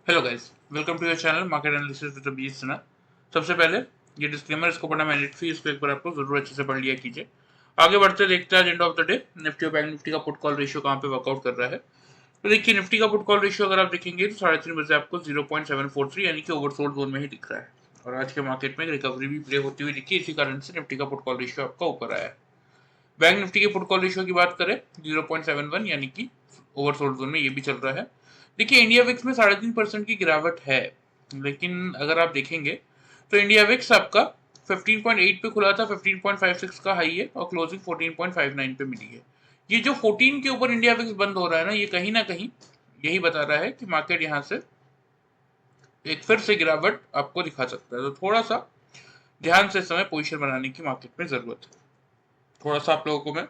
Hello guys, welcome to your channel market analysis with बीस सिन्हा। सबसे पहले ये डिस्क्लेमर, इसको पढ़ना मैंडेटरी, इसको एक बार आपको जरूर अच्छे से पढ़ लिया कीजिए। आगे बढ़ते देखते हैं end of the day Nifty और बैंक निफ्टी का पुट कॉल रेशियो कहाँ पे वर्कआउट कर रहा है। तो देखिए, निफ्टी का पुट कॉल रेशियो अगर आप देखेंगे तो 3:30 बजे आपको 0.743 यानी कि ओवरसोल्ड जोन में ही दिख रहा है। और आज के मार्केट में रिकवरी भी प्ले होती हुई दिखी, इसी कारण से निफ्टी का पुट कॉल रेशियो आपका ऊपर आया है। बैंक निफ्टी के पुट कॉल रेशियो की बात करें 0.71 यानी कि ओवरसोल्ड जोन में ये भी चल रहा है। देखिए, इंडिया विक्स में 3.5% की गिरावट है, लेकिन अगर आप देखेंगे तो इंडिया विक्स आपका 15.8 पे खुला था, 15.56 का हाई है और क्लोजिंग 14.59 पे मिली है। ये जो 14 के ऊपर इंडिया विक्स बंद हो रहा है ना कहीं यही बता रहा है कि मार्केट यहाँ से एक फिर से गिरावट आपको दिखा सकता है। तो थोड़ा सा ध्यान से इस समय पोजीशन बनाने की मार्केट में जरूरत है। थोड़ा सा आप लोगों को मैं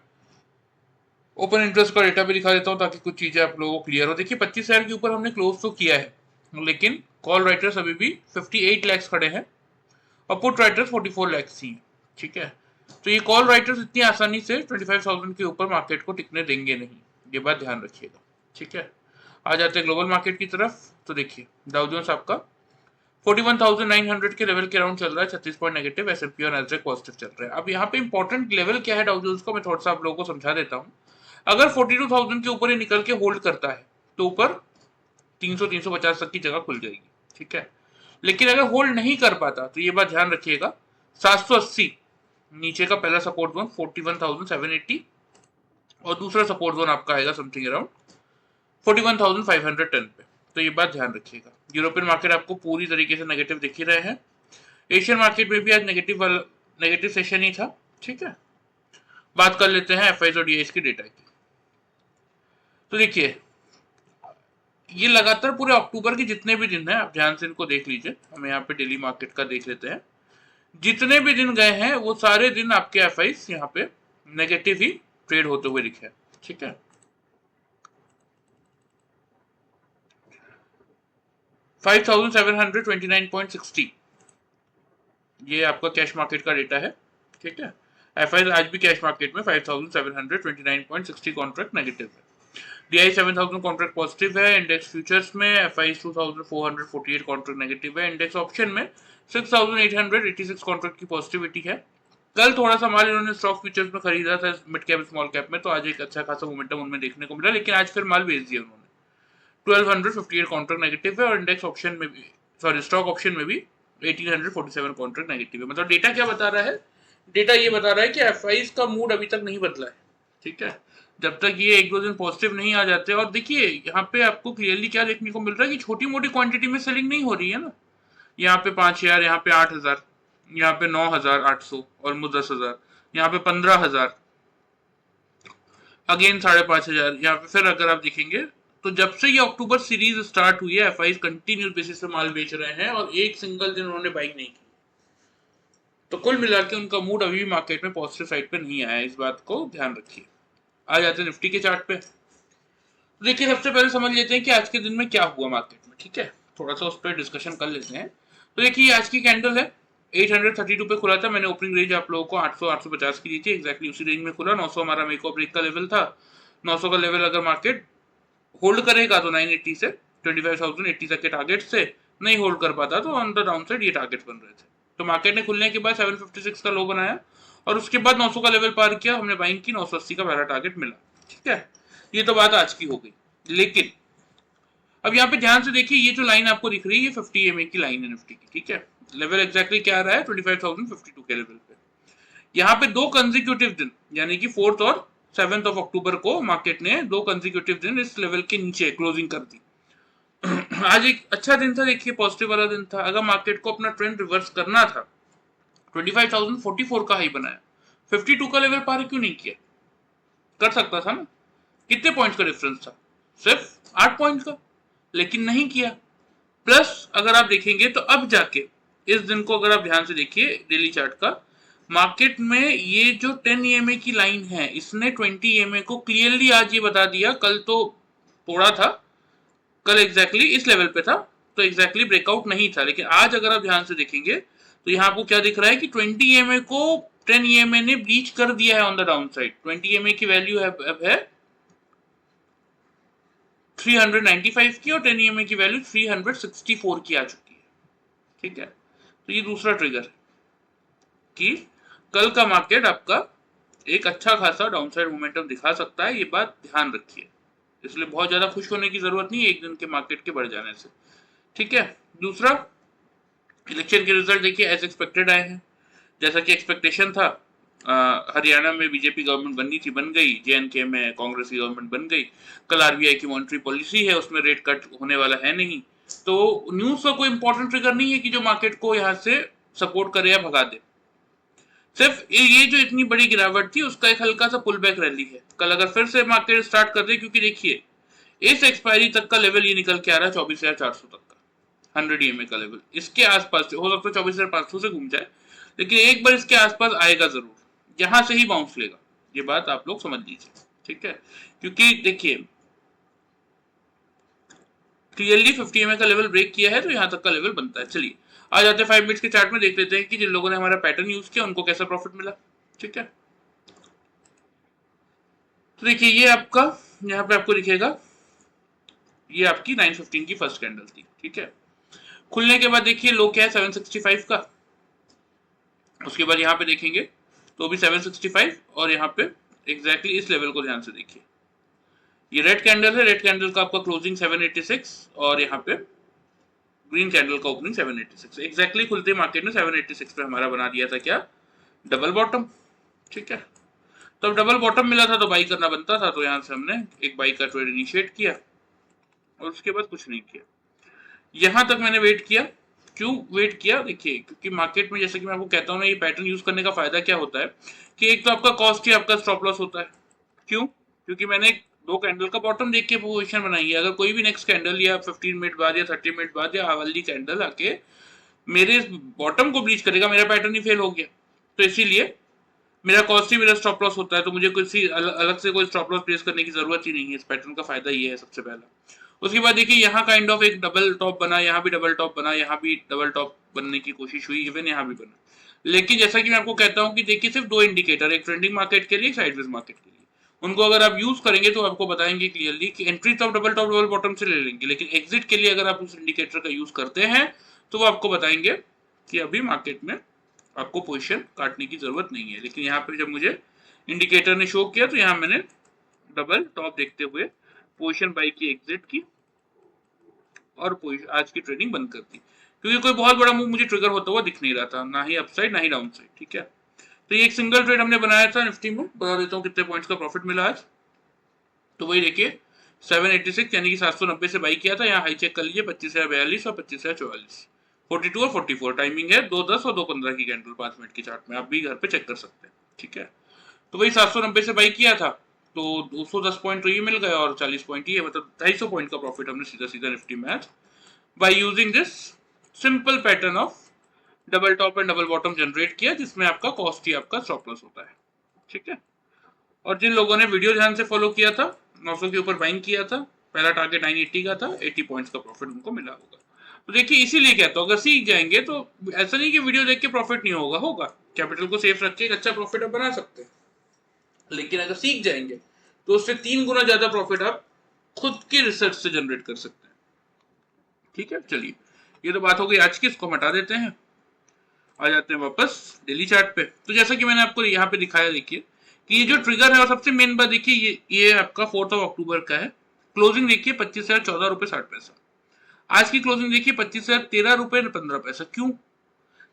ओपन इंटरेस्ट का डेटा भी दिखा देता हूँ ताकि कुछ चीजें आप लोगों को क्लियर हो। देखिए, 25,000 के ऊपर हमने क्लोज तो किया है, लेकिन कॉल राइटर्स अभी भी 58 लैक्स खड़े हैं और पुट राइटर्स 44 लैक्स ही। ठीक है, तो ये कॉल राइटर्स इतनी आसानी से 25,000 के ऊपर मार्केट को टिकने देंगे नहीं, ये बात ध्यान रखिएगा। ठीक है, आ जाते हैं ग्लोबल मार्केट की तरफ। तो देखिए, डाउ जोन्स आपका 41,900 के लेवल के अराउंड चल रहा है, 36 पॉइंट नेगेटिव। एसएनपी और नैस्डैक पॉजिटिव चल रहा है। अब यहाँ पे इंपॉर्टेंट लेवल क्या है डाउ जोन्स को मैं थोड़ा सा आप लोगों को समझा देता हूँ। अगर 42,000 के ऊपर ही निकल के होल्ड करता है तो ऊपर 300-350 तक की जगह खुल जाएगी। ठीक है, लेकिन अगर होल्ड नहीं कर पाता तो ये बात ध्यान रखिएगा, 780 नीचे का पहला सपोर्ट जोन 41,780 और दूसरा सपोर्ट जोन आपका आएगा समथिंग अराउंड 41,510 पे। तो ये बात ध्यान रखिएगा। यूरोपियन मार्केट आपको पूरी तरीके से नेगेटिव दिख ही रहे हैं। एशियन मार्केट में भी आज नेगेटिव सेशन ही था। ठीक है, बात कर लेते हैं एफआईज और डीआईज की डेटा की। तो देखिए, ये लगातार पूरे अक्टूबर के जितने भी दिन हैं आप ध्यान से इनको देख लीजिए। हम यहाँ पे डेली मार्केट का देख लेते हैं। जितने भी दिन गए हैं वो सारे दिन आपके एफआईज यहाँ पे नेगेटिव ही ट्रेड होते हुए दिखे। ठीक है, 5,729.60 ये आपका कैश मार्केट का डेटा है। ठीक है, एफआईज आज भी कैश मार्केट में 5,729.60 कॉन्ट्रैक्ट नेगेटिव है। डीआई 7,000 कॉन्ट्रैक्ट पॉजिटिव है। इंडेक्स फ्यूचर्स में एफआई 2,448 कॉन्ट्रैक्ट नेगेटिव है। इंडेक्स ऑप्शन में 6,886 कॉन्ट्रैक्ट की पॉजिटिविटी है। कल थोड़ा सा माल इन्होंने स्टॉक फ्यूचर्स में खरीदा था मिड कैप स्मॉल कैप में, तो आज एक अच्छा खासा मोमेंटम उनमें देखने को मिला, लेकिन आज फिर माल बेच दिया उन्होंने। 1,258 कॉन्ट्रैक्ट नेगेटिव है और इंडेक्स ऑप्शन में भी, सॉरी स्टॉक ऑप्शन में भी 1,847 कॉन्ट्रैक्ट नेगेटिव है। मतलब डेटा क्या बता रहा है? डेटा ये बता रहा है कि एफआईज का मूड अभी तक नहीं बदला है। ठीक है, जब तक ये एक दो दिन पॉजिटिव नहीं आ जाते। और देखिए, यहाँ पे आपको क्लियरली क्या देखने को मिल रहा है कि छोटी मोटी क्वांटिटी में सेलिंग नहीं हो रही है ना। यहाँ पे 5,000, यहाँ पे 8,000, यहाँ पे 9,800, ऑलमोस्ट 10,000, यहाँ पे 15,000, अगेन 5,500। यहाँ पे फिर अगर आप देखेंगे तो जब से ये अक्टूबर सीरीज स्टार्ट हुई है एफआईज कंटिन्यूस बेसिस पे माल बेच रहे हैं और एक सिंगल दिन उन्होंने बाइंग नहीं की। तो कुल मिलाकर के उनका मूड अभी भी मार्केट में पॉजिटिव साइड पे नहीं आया है, इस बात को ध्यान रखिए। आ जाते हैं निफ्टी के चार्ट पे। तो देखिए, सबसे पहले समझ लेते हैं कि आज के दिन में क्या हुआ मार्केट में। ठीक है, थोड़ा सा उस पर डिस्कशन कर लेते हैं। तो देखिए, आज की कैंडल है 832 पे खुला था। मैंने ओपनिंग रेंज आप लोगों को 800-850 की दी थी, एक्जैक्टली उसी रेंज में खुला। 900 हमारा मेक और ब्रेक का लेवल था। 900 का लेवल अगर मार्केट होल्ड करेगा तो 980 से 25,080 तक के टारगेट से, नहीं होल्ड कर पाता तो ऑन द डाउन साइड ये टारगेट बन रहे थे। तो मार्केट ने खुलने के बाद 756 का लो बनाया और उसके बाद 900 का लेवल पार किया, हमने बाइंग की, 980 का पहला टारगेट मिला। ठीक है, ये तो बात आज की हो गई। लेकिन अब यहाँ पे ध्यान से देखिए, ये जो लाइन आपको दिख रही है 50 EMA की लाइन है निफ्टी की। ठीक है, लेवल एग्जैक्टली क्या आ रहा है 25,052 के लेवल पे। यहाँ पे दो कंजिक्यूटिव दिन यानी कि 4th और 7th ऑफ अक्टूबर को मार्केट ने दो कंजिक्यूटिव दिन इस लेवल के नीचे क्लोजिंग कर दी। आज एक अच्छा दिन था, देखिए पॉजिटिव वाला दिन था। अगर मार्केट को अपना ट्रेंड रिवर्स करना था, 25,044 का हाई बनाया, 52 का लेवल पार क्यों नहीं किया? कर सकता था ना। कितने पॉइंट्स का डिफरेंस था? सिर्फ 8 पॉइंट का, लेकिन नहीं किया। प्लस अगर आप देखेंगे तो अब जाके इस दिन को अगर आप ध्यान से देखिए डेली चार्ट का, मार्केट में ये जो 10 EMA की लाइन है इसने 20 EMA को क्लियरली आज ये बता दिया। कल तो तोड़ा था, कल एग्जैक्टली इस लेवल पे था, तो एग्जैक्टली ब्रेकआउट नहीं था। लेकिन आज अगर आप ध्यान से देखेंगे तो यहाँ आपको क्या दिख रहा है कि 20 EMA को 10 EMA ने ब्रीच कर दिया है on the down side. 20 EMA की वैल्यू अब है 395 की और 10 EMA की वैल्यू 364 की आ चुकी है। ठीक है, तो ये दूसरा ट्रिगर है कि कल का मार्केट आपका एक अच्छा खासा डाउनसाइड मोमेंटम दिखा सकता है, ये बात ध्यान रखिए। इसलिए बहुत ज्यादा खुश होने की जरूरत नहीं है एक दिन के मार्केट के बढ़ जाने से। ठीक है, दूसरा, इलेक्शन के रिजल्ट देखिए एज एक्सपेक्टेड आए हैं, जैसा कि एक्सपेक्टेशन था। हरियाणा में बीजेपी गवर्नमेंट बननी थी, बन गई। JNK में कांग्रेस की गवर्नमेंट बन गई। कल RBI की मॉनेटरी पॉलिसी है, उसमें रेट कट होने वाला है नहीं, तो न्यूज का कोई इंपॉर्टेंट ट्रिगर नहीं है कि जो मार्केट को यहाँ से सपोर्ट करे या भगा दे। सिर्फ ये जो इतनी बड़ी गिरावट थी उसका एक हल्का सा पुल बैक रैली है। कल अगर फिर से मार्केट स्टार्ट कर दे, क्योंकि देखिए इस एक्सपायरी तक का लेवल ये निकल के आ रहा है 24,400 तक का, 100 EMA का लेवल। इसके आसपास हो सकता है 24,500 से घूम जाए, लेकिन एक बार इसके आसपास आएगा जरूर, यहां से ही बाउंस लेगा, ये बात आप लोग समझ लीजिए। ठीक है, क्योंकि देखिए क्लियरली 50 EMA का लेवल ब्रेक किया है, तो यहां तक का लेवल बनता है। चलिए आ जाते हैं 5 मिनट्स के चार्ट में, देख लेते हैं कि जिन लोगों ने हमारा पैटर्न यूज किया उनको कैसा प्रॉफिट मिला। ठीक है, तो देखिए ये आपका यहाँ पे आपको दिखेगा, ये आपकी 915 की फर्स्ट कैंडल थी। ठीक है, खुलने के बाद देखिए लो क्या है 765 का, उसके बाद यहाँ पे देखेंगे तो भी 765, और यहाँ पे एग्जैक्टली इस लेवल को ध्यान से देखिए, ये रेड कैंडल है, रेड कैंडल का आपका क्लोजिंग 786 और यहाँ पे ग्रीन कैंडल का ओपनिंग 786। एग्जैक्टली खुलते मार्केट ने 786 पे हमारा बना दिया था क्या, डबल बॉटम। ठीक है, तो अब डबल बॉटम मिला था तो बाई करना बनता था, तो यहाँ से हमने एक बाई का ट्रेड इनिशिएट किया और उसके बाद कुछ नहीं किया। यहां तक मैंने वेट किया। क्यों वेट किया, देखिए क्योंकि मार्केट में जैसे कि मैं आपको कहता हूँ ना, ये पैटर्न यूज करने का फायदा क्या होता है कि एक तो आपका कॉस्ट ही आपका स्टॉप लॉस होता है। क्यों, क्योंकि मैंने दो कैंडल का बॉटम देख के पोजीशन बनाई है। अगर कोई भी नेक्स्ट कैंडल या 15 मिनट बाद या 30 मिनट बाद या वाली कैंडल आके मेरे बॉटम को ब्रीच करेगा, मेरा पैटर्न ही फेल हो गया। तो इसीलिए मेरा कॉस्ट ही मेरा स्टॉप लॉस होता है, तो मुझे किसी अलग से कोई स्टॉप लॉस प्लेस करने की जरूरत ही नहीं है। इस पैटर्न का फायदा ये है सबसे पहला। उसके बाद देखिए यहाँ काइंड ऑफ एक डबल टॉप बना, यहाँ भी डबल टॉप बना, यहाँ भी डबल टॉप बनने की कोशिश हुई, इवन यहाँ भी बना। लेकिन जैसा कि मैं आपको कहता हूँ कि देखिए सिर्फ दो इंडिकेटर, एक ट्रेंडिंग मार्केट के लिए, एक साइडवेज मार्केट के लिए, उनको अगर आप यूज करेंगे तो आपको बताएंगे क्लियरली कि एंट्री तो डबल टॉप डबल बॉटम से ले लेंगे, लेकिन एग्जिट के लिए अगर आप उस इंडिकेटर का यूज करते हैं तो वो आपको बताएंगे कि अभी मार्केट में आपको पोजीशन काटने की जरूरत नहीं है। लेकिन यहाँ पे जब मुझे इंडिकेटर ने शो किया तो यहाँ मैंने डबल टॉप देखते हुए पोजीशन बाई की, एग्जिट की और आज की ट्रेडिंग बंद कर दी, क्योंकि कोई बहुत बड़ा मूव मुझे ट्रिगर होता हुआ दिख नहीं रहा था, ना ही अपसाइड ना ही डाउन साइड। ठीक है, तो ये एक सिंगल ट्रेड हमने बनाया था निफ्टी में। बता देता हूँ कितने पॉइंट्स का प्रॉफिट मिला आज। तो वही देखिए 786 यानी कि 790 से बाई किया था। यहाँ हाई चेक कर लीजिए 25,042 और 25,044, 42 और 44 टाइमिंग है, 2:10 और 2:15 की कैंडल 5 मिनट की चार्ट में, आप भी घर पे चेक कर सकते हैं। ठीक है, तो वही 790 से बाई किया था, तो 210 पॉइंट तो ये मिल गए और 40 पॉइंट ये, मतलब 250 पॉइंट का प्रॉफिट हमने सीधा सीधा निफ्टी में आज by using this simple pattern of double top and double bottom generate किया, जिसमें आपका कॉस्ट ही आपका स्टॉप लॉस होता है। ठीक है, और जिन लोगों ने वीडियो ध्यान से फॉलो किया था, 900 के ऊपर बाइंग किया था, पहला टारगेट 980 का था, 80 पॉइंट्स का प्रॉफिट उनको मिला होगा। तो देखिए इसीलिए कहता हूँ अगर सीख जाएंगे तो ऐसा नहीं कि वीडियो देख के प्रॉफिट नहीं होगा, होगा। कैपिटल को सेफ रख के एक अच्छा प्रॉफिट आप बना सकते हैं, लेकिन अगर सीख जाएंगे तो उससे 3 गुना ज्यादा प्रॉफिट आप खुद की रिसर्च से जनरेट कर सकते हैं। ठीक है, चलिए ये तो बात हो गई आज की, इसको हटा देते हैं। आ जाते हैं वापस डेली चार्ट पे। तो जैसा कि मैंने आपको यहाँ पे दिखाया, देखिए कि ये जो ट्रिगर है, और सबसे मेन बात देखिए ये आपका 4 अक्टूबर का है। क्लोजिंग देखिए 25,014 रुपए 60 पैसा। आज की क्लोजिंग देखिए 25,013 रुपए 15 पैसा। क्यों,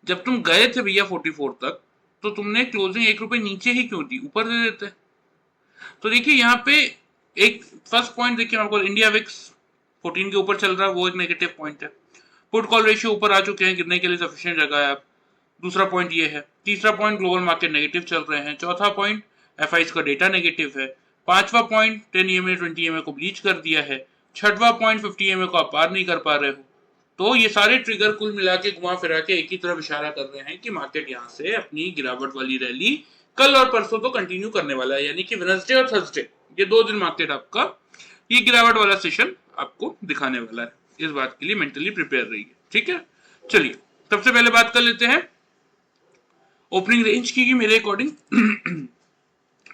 जब तुम गए थे भैया 44 तक तो तुमने क्लोजिंग 1 रुपए नीचे ही क्यों दी, ऊपर दे देते। तो देखिए यहाँ पे एक फर्स्ट पॉइंट देखिए आपको, इंडिया विक्स 14 के ऊपर चल रहा है, वो एक नेगेटिव पॉइंट है। पुट कॉल रेशियो ऊपर आ चुके हैं, गिरने के लिए सफिशिएंट जगह है आप। दूसरा पॉइंट ये है। तीसरा पॉइंट ग्लोबल मार्केट नेगेटिव चल रहे हैं। चौथा पॉइंट एफआईज का डेटा नेगेटिव है। पांचवा पॉइंट 10 EMA 20 EMA को ब्लीच कर दिया है। छठवा पॉइंट 50 EMA को आप पार नहीं कर पा रहे हो। तो ये सारे ट्रिगर कुल मिला के घुमा फिरा के एक ही तरफ इशारा कर रहे हैं कि मार्केट यहाँ से अपनी गिरावट वाली रैली कल और परसों तो कंटिन्यू करने वाला है, यानी कि वेडनेसडे और थर्सडे, ये 2 दिन मार्केट आपका ये गिरावट वाला सेशन आपको दिखाने वाला है। इस बात के लिए मेंटली प्रिपेयर रहिए। ठीक है, चलिए सबसे पहले बात कर लेते हैं ओपनिंग रेंज की मेरे अकॉर्डिंग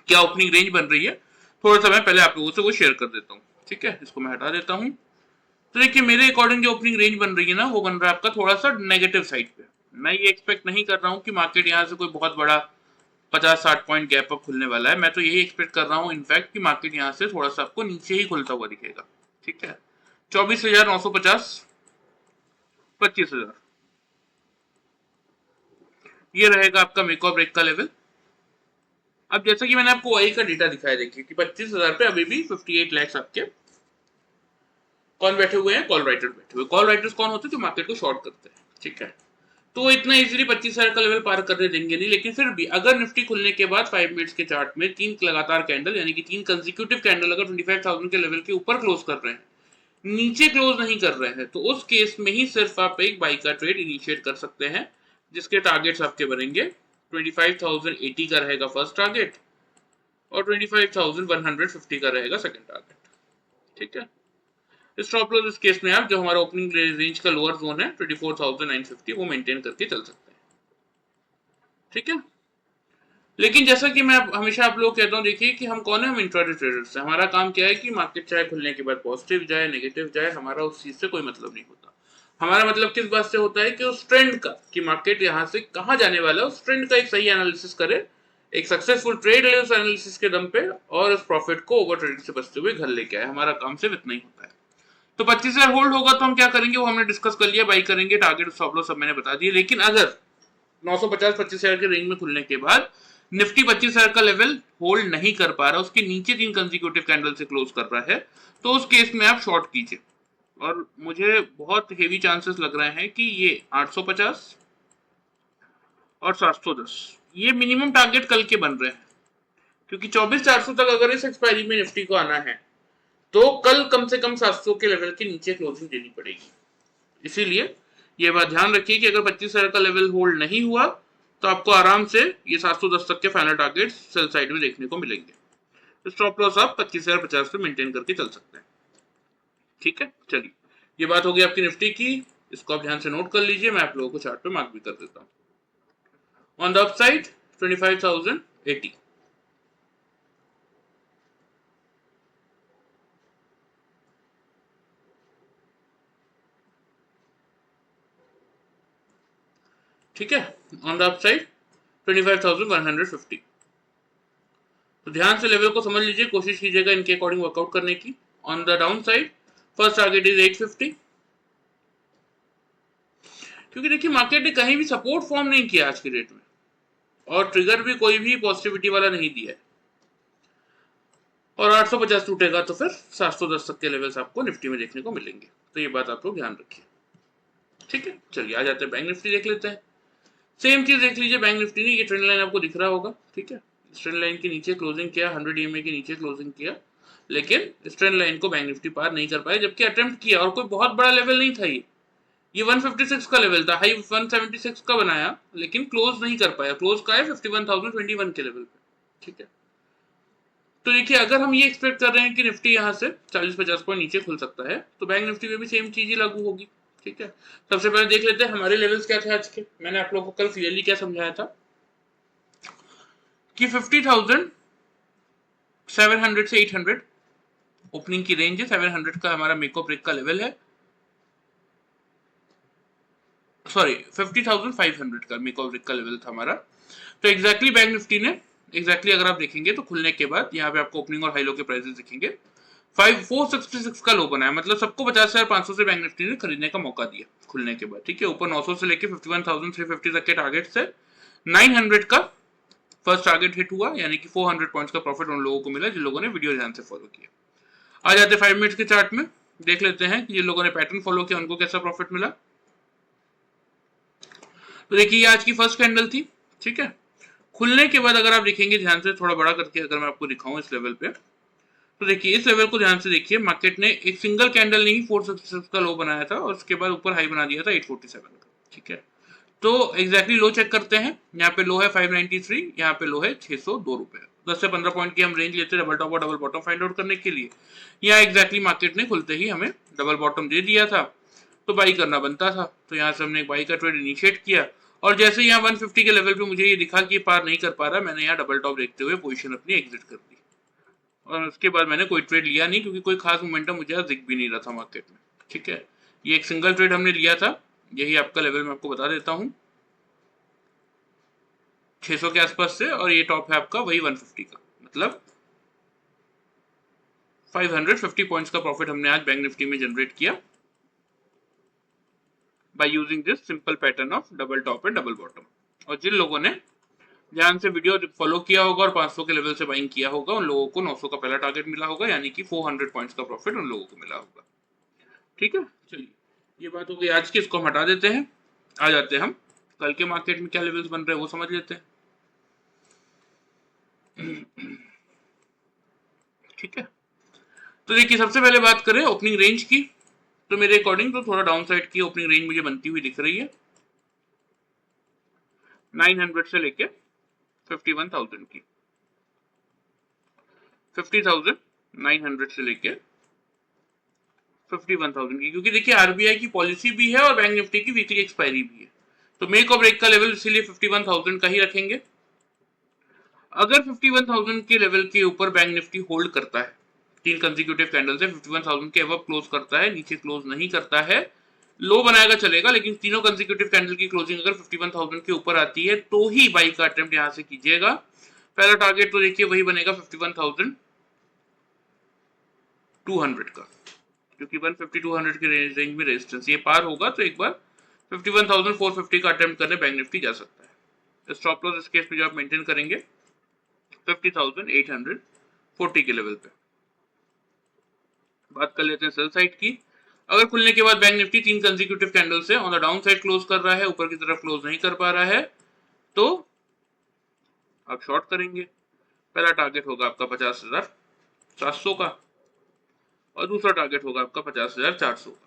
क्या ओपनिंग रेंज बन रही है, थोड़ा सा मैं पहले आप लोगों से वो शेयर कर देता हूँ। ठीक है, इसको मैं हटा देता हूँ। तो देखिए मेरे अकॉर्डिंग जो ओपनिंग रेंज बन रही है ना, वो बन रहा है आपका थोड़ा सा नेगेटिव साइड पे। मैं ये एक्सपेक्ट नहीं कर रहा हूँ कि मार्केट यहाँ से कोई बहुत बड़ा 50-60 पॉइंट गैप अप खुलने वाला है। मैं तो यही एक्सपेक्ट कर रहा हूँ इनफैक्ट कि मार्केट यहाँ से थोड़ा सा आपको नीचे ही खुलता हुआ दिखेगा। ठीक है, 24,950, 25,000, ये रहेगा आपका मेक और ब्रेक का लेवल। अब जैसा कि मैंने आपको वही का डेटा दिखाया, देखिए कि 25,000 पे अभी भी 58 लैक्स आपके कौन बैठे हुए हैं, कॉल राइटर बैठे हुए। कॉल राइटर्स कौन होते हैं, जो मार्केट को शॉर्ट करते हैं। ठीक है, तो वो इतना इजीली 25,000 का लेवल पार करने देंगे नहीं, लेकिन फिर भी अगर निफ्टी खुलने के बाद 5 मिनट्स के चार्ट में 3 लगातार कैंडल यानी कि 3 कंसेक्यूटिव कैंडल अगर 25,000 के लेवल के ऊपर क्लोज कर रहे हैं, नीचे क्लोज नहीं कर रहे हैं, तो उस केस में ही सिर्फ आप एक बाई का ट्रेड इनिशिएट कर सकते हैं, जिसके टारगेट्स आपके बनेंगे 25,080 का रहेगा फर्स्ट टारगेट और 25,150 का रहेगा सेकंड टारगेट। ठीक है, स्टॉप लॉस इस केस में आप जो हमारा ओपनिंग रेंज का लोअर जोन है 24,950 वो मेंटेन करके चल सकते हैं। ठीक है, लेकिन जैसा कि मैं हमेशा आप लोग कहता हूँ, देखिए कि हम कौन है, हम इंट्राडे ट्रेडर्स हैं। हमारा काम क्या है कि मार्केट चाहे खुलने के बाद पॉजिटिव जाए नेगेटिव जाए, हमारा उस चीज से कोई मतलब नहीं होता। हमारा मतलब किस बात से होता है कि उस ट्रेंड का, कि मार्केट यहाँ से कहाँ जाने वाला है, उस ट्रेंड का एक सही एनालिसिस करे, एक सक्सेसफुल ट्रेड ले उस एनालिसिस के दम पे, और उस प्रॉफिट को ओवर ट्रेडिंग से बचते हुए घर लेके आए। हमारा काम सिर्फ इतना ही होता है। तो 25,000 होल्ड होगा तो हम क्या करेंगे वो हमने डिस्कस कर लिया, बाई करेंगे, टारगेट स्टॉप लॉस सब मैंने बता दिया। लेकिन अगर 950-25,000 के रेंज में खुलने के बाद निफ्टी 25,000 का लेवल होल्ड नहीं कर पा रहा, उसके नीचे 3 कंसेक्यूटिव कैंडल से क्लोज कर रहा है, तो उस केस में आप शॉर्ट कीजिए। और मुझे बहुत हेवी चांसेस लग रहे हैं कि ये 850 और 710 ये मिनिमम टारगेट कल के बन रहे हैं, क्योंकि 24,400 तक अगर इस एक्सपायरी में निफ्टी को आना है तो कल कम से कम 700 के लेवल के नीचे क्लोजिंग देनी पड़ेगी। इसीलिए ये बात ध्यान रखिए कि अगर 25,000 का लेवल होल्ड नहीं हुआ तो आपको आराम से ये 710 तक के फाइनल टारगेट सेल साइड में देखने को मिलेंगे। स्टॉप लॉस आप 25,050 पे मेंटेन करके चल सकते हैं। ठीक है, चलिए ये बात होगी आपकी निफ्टी की, इसको आप ध्यान से नोट कर लीजिए। मैं आप लोगों को चार्ट पे मार्क भी कर देता हूँ। ऑन द अपसाइड 25,080, ठीक है, ऑन द अपसाइड 25,150। तो ध्यान से लेवल को समझ लीजिए, कोशिश कीजिएगा इनके अकॉर्डिंग वर्कआउट करने की। On the down side first target is 850, क्योंकि देखिए मार्केट ने कहीं भी सपोर्ट फॉर्म नहीं किया आज की डेट में, और ट्रिगर भी कोई भी पॉजिटिविटी वाला नहीं दिया है। और 850 टूटेगा तो फिर 710 तक के लेवल्स आपको निफ्टी में देखने को मिलेंगे। तो ये बात आप लोग ध्यान रखिए। ठीक है, चलिए आ जाते हैं बैंक निफ्टी देख लेते हैं। सेम चीज देख लीजिए बैंक निफ्टी ने, ये ट्रेंड लाइन आपको दिख रहा होगा। ठीक है, ट्रेंड लाइन के नीचे क्लोजिंग किया, 100 EMA के नीचे क्लोजिंग किया, लेकिन इस ट्रेंड लाइन को बैंक निफ्टी पार नहीं कर पाया, जबकि अटेम्प्ट किया, और कोई बहुत बड़ा लेवल नहीं था ये 156 का लेवल था, हाई 176 का बनाया, लेकिन क्लोज नहीं कर पाया। क्लोज का है 51,021 के लेवल पे। ठीक है, तो देखिए अगर हम ये एक्सपेक्ट कर रहे हैं कि निफ्टी यहाँ से 40-50 पॉइंट नीचे खुल सकता है, तो बैंक निफ्टी में भी सेम चीज ही लागू होगी। ठीक है, सबसे पहले देख लेते हैं हमारे लेवल्स क्या थे आज के। मैंने आप लोगों को कल क्लियरली क्या समझाया था कि 50,700 से 800 ओपनिंग की रेंज है, 700 का हमारा मेकअप ब्रेक का लेवल है, सॉरी 50,500 का मेकअप ब्रेक का लेवल था हमारा। तो एग्जैक्टली बैंक निफ्टी ने एग्जैक्टली अगर आप देखेंगे तो खुलने के बाद यहाँ पे आपको ओपनिंग और हाई लो के प्राइसेस दिखेंगे। 466 का लो बनाया, मतलब सबको 50,500 से बैंक निफ्टी ने खरीदने का मौका दिया खुलने के बाद। ठीक है, ऊपर 900 से लेके 51,350 तक के टारगेट से 900 का फर्स्ट टारगेट हिट हुआ, यानी कि 400 पॉइंट्स का प्रॉफिट उन लोगों को मिला जिन लोगों ने वीडियो ध्यान से फॉलो किया। आ जाते 5 मिनट्स के चार्ट में, देख लेते हैं कि जिन लोगों ने पैटर्न फॉलो किया उनको कैसा प्रॉफिट मिला। तो देखिए आज की फर्स्ट कैंडल थी। ठीक है, खुलने के बाद अगर आप देखेंगे ध्यान से, थोड़ा बड़ा करके अगर मैं आपको दिखाऊं इस लेवल पे, तो देखिए इस लेवल को ध्यान से देखिए, मार्केट ने एक सिंगल कैंडल नहीं 466 का लो बनाया था और उसके बाद ऊपर हाई बना दिया था 847 का। ठीक है, तो एग्जैक्टली लो चेक करते हैं। यहाँ पे लो है 593, यहाँ पे लो है 602 रुपए। 10 से 15 पॉइंट की हम रेंज लेते हैं डबल टॉप और डबल बॉटम फाइंड आउट करने के लिए। यहाँ एग्जैक्टली मार्केट ने खुलते ही हमें डबल बॉटम दे दिया था, तो बाई करना बनता था। तो यहाँ से हमने एक बाई का ट्रेड इनिशिएट किया, और जैसे यहाँ 150 के लेवल पे मुझे ये दिखा कि पार नहीं कर पा रहा, मैंने यहाँ डबल टॉप देखते हुए पोजीशन अपनी एग्जिट कर दी। और उसके बाद मैंने कोई ट्रेड लिया नहीं, क्योंकि कोई खास मोमेंटम मुझे आज दिख भी नहीं रहा था मार्केट में। ठीक है, ये एक सिंगल ट्रेड हमने लिया था, यही आपका लेवल मैं आपको बता देता हूँ, 600 के आसपास से, और ये टॉप है आपका वही 150 का, मतलब 550 पॉइंट्स का प्रॉफिट हमने आज बैंक निफ्टी में जनरेट किया by using this simple pattern of double top and double bottom. और जिन लोगों ने ध्यान से वीडियो फॉलो किया होगा और 500 के लेवल से बाइंग किया होगा, उन लोगों को 900 का पहला टारगेट मिला होगा, यानी कि 400 पॉइंट्स का प्रॉफिट उन लोगों को मिला होगा। ठीक है, चलिए ये बात हो गई आज की, इसको हम हटा देते हैं। आ जाते हैं हम कल के मार्केट में क्या लेवल्स बन रहे हैं वो समझ लेते हैं। ठीक है, तो देखिए सबसे पहले बात करें ओपनिंग रेंज की, तो मेरे अकॉर्डिंग तो थोड़ा डाउन साइड की ओपनिंग रेंज मुझे बनती हुई दिख रही है 900 से लेके 51,000 की, 50,900 से लेके 51,000 की, क्योंकि देखिए आरबीआई की पॉलिसी भी है और बैंक निफ्टी की वीकली एक्सपायरी भी है, तो मेक और ब्रेक का लेवल इसीलिए 51,000 का ही रखेंगे। अगर 51,000 के लेवल के ऊपर बैंक निफ्टी होल्ड करता है, 3 कंसेक्यूटिव कैंडल से 51,000 के अबव क्लोज करता है, नीचे क्लोज नहीं करता है, लो बनाएगा चलेगा, लेकिन तीनों कंसेक्यूटिव कैंडल की क्लोजिंग अगर 51,000 के ऊपर आती है तो ही बाई का अटेम्प्ट यहां से कीजिएगा। पहला टारगेट तो देखिए वही बनेगा 51,200 का, क्योंकि 150-200 के रेंज में रेजिस्टेंस ये पार होगा तो एक बार 51,450 का अटेम्प्ट करने बैंक निफ्टी जा सकता है। स्टॉप लॉस इस केस में जो आप मेंटेन करेंगे 50,840 के लेवल पे। बात कर लेते हैं सेल साइड की। अगर खुलने के बाद बैंक निफ्टी 3 कंसेक्यूटिव कैंडल से on the down side close कर रहा है, ऊपर की तरफ क्लोज नहीं कर पा रहा है, तो आप शॉर्ट करेंगे। पहला टारगेट होगा आपका 50,700 का और दूसरा टारगेट होगा आपका 50,400 का।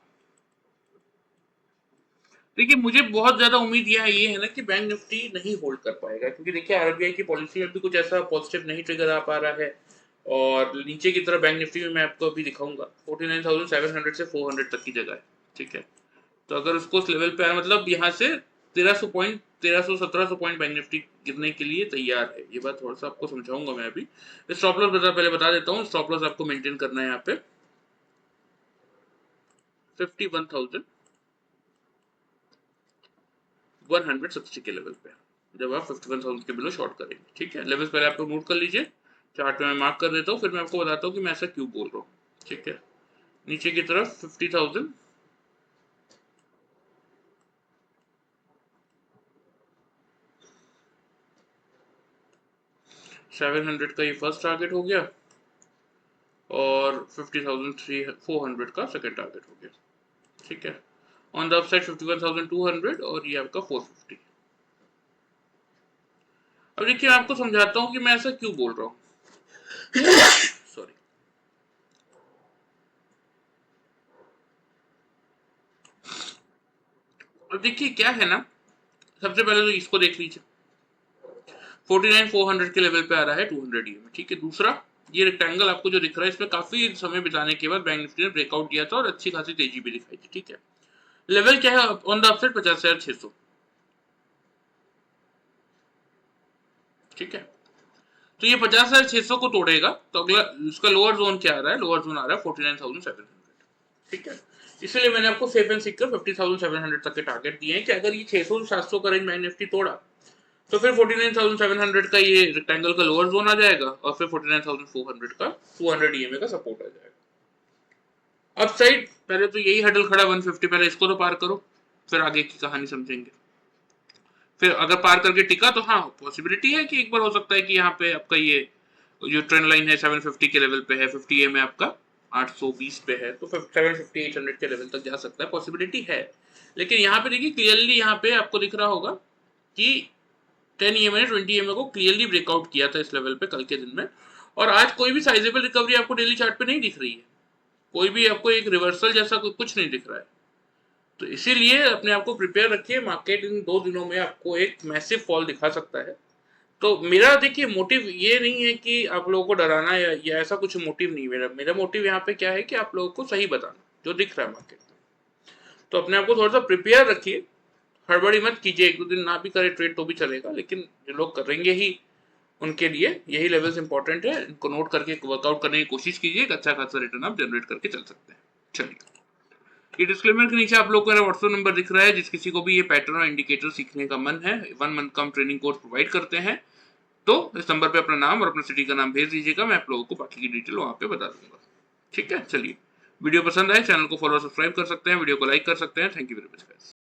देखिए मुझे बहुत ज्यादा उम्मीद ये है ना कि बैंक निफ्टी नहीं होल्ड कर पाएगा, क्योंकि देखिए आरबीआई की पॉलिसी में भी कुछ ऐसा पॉजिटिव नहीं ट्रिगर आ पा रहा है, और नीचे की तरफ बैंक निफ्टी में मैं आपको अभी दिखाऊंगा 49,700 से 400 तक की जगह है। ठीक है, तो अगर उसको उस लेवल पे आया, मतलब यहाँ से 1300 पॉइंट बैंक निफ्टी गिरने के लिए तैयार है, ये बात थोड़ा सा आपको समझाऊंगा मैं अभी। स्टॉप लॉस पहले बता देता हूँ, स्टॉप लॉस आपको मेंटेन करना है यहाँ पे 51,160 के लेवल पे, जब आप 51,000 के बिलो शॉर्ट करेंगे। ठीक है, लेवल्स पहले आप लोग नोट कर लीजिए, चार्ट में मैं मार्क कर देता हूँ, फिर मैं आपको बताता हूँ कि मैं ऐसा क्यों बोल रहा हूँ। ठीक है, नीचे की तरफ 50,700 का ये फर्स्ट टारगेट हो गया, और 50,400 का सेकेंड टारगेट हो गया। ठीक है, ऑन द अपसाइड 51,200 और ये आपका 450। अब देखिए मैं आपको समझाता हूँ कि मैं ऐसा क्यों बोल रहा हूँ। सॉरी, अब देखिए क्या है ना, सबसे पहले तो इसको देख लीजिए, 49,400 के लेवल पे आ रहा है 200 ईएम में। ठीक है, दूसरा ये रेक्टेंगल आपको जो दिख रहा है, इसमें काफी समय बिताने के बाद बैंक निफ्टी ने ब्रेकआउट दिया था और अच्छी खासी तेजी भी दिखाई थी। ठीक है, लेवल क्या है ऑन द अपसाइड 50,600। ठीक है, तो ये 50,600 को तोड़ेगा तो अगला इसका लोअर जोन क्या आ रहा है, लोअर जोन आ रहा है 49,700। ठीक है, इसलिए मैंने आपको सेफ एंड सिक्योर 50,700 तक के टारगेट दिए हैं कि अगर ये 600-700 का रेंज बैंक निफ्टी तोड़ा तो फिर 49,700 का ये रेक्टेंगल का लोअर जोन आ जाएगा, और फिर 49,400 का 200 ईएमए का सपोर्ट आ जाएगा। अब साइड पहले तो यही हडल खड़ा 150, पहले इसको तो पार करो, फिर आगे की कहानी समझेंगे। फिर अगर पार करके टिका तो हाँ पॉसिबिलिटी है कि एक बार हो सकता है कि यहाँ पे आपका ये जो ट्रेंड लाइन है 750 के लेवल पे है, 50 में आपका 820 पे है, तो 750-800 के लेवल तक जा सकता है, पॉसिबिलिटी है। लेकिन यहाँ पे देखिए क्लियरली यहाँ पे आपको दिख रहा होगा कि 10 ईएमए ने 20 ईएमए को क्लियरली ब्रेकआउट किया था इस लेवल पे कल के दिन में, और आज कोई भी साइजेबल रिकवरी आपको डेली चार्ट पे नहीं दिख रही है, कोई भी आपको एक रिवर्सल जैसा कुछ नहीं दिख रहा है। तो इसीलिए अपने आप को प्रिपेयर रखिए, मार्केट इन 2 दिनों में आपको एक मैसिव फॉल दिखा सकता है। तो मेरा देखिए मोटिव ये नहीं है कि आप लोगों को डराना या ऐसा कुछ मोटिव नहीं, मेरा मोटिव यहाँ पे क्या है कि आप लोगों को सही बताना जो दिख रहा है मार्केट में। तो अपने आप को थोड़ा सा प्रिपेयर रखिए, हड़बड़ी मत कीजिए, 1-2 दिन ना भी करे ट्रेड तो भी चलेगा, लेकिन जो लोग करेंगे ही उनके लिए यही लेवल्स इंपॉर्टेंट है, इनको नोट करके वर्कआउट करने की कोशिश कीजिए, एक अच्छा खासा रिटर्न आप जनरेट करके चल सकते हैं। चलिए, ये डिस्क्लेमर के नीचे आप लोग का व्हाट्सएप नंबर दिख रहा है, जिस किसी को भी ये पैटर्न और इंडिकेटर सीखने का मन है, 1 मंथ का हम ट्रेनिंग कोर्स प्रोवाइड करते हैं, तो इस नंबर पे अपना नाम और अपने सिटी का नाम भेज दीजिएगा, मैं आप लोगों को बाकी की डिटेल वहां पे बता दूंगा। ठीक है, चलिए, वीडियो पसंद आए चैनल को फॉलो सब्सक्राइब कर सकते हैं, वीडियो को लाइक कर सकते हैं। Thank you very much guys.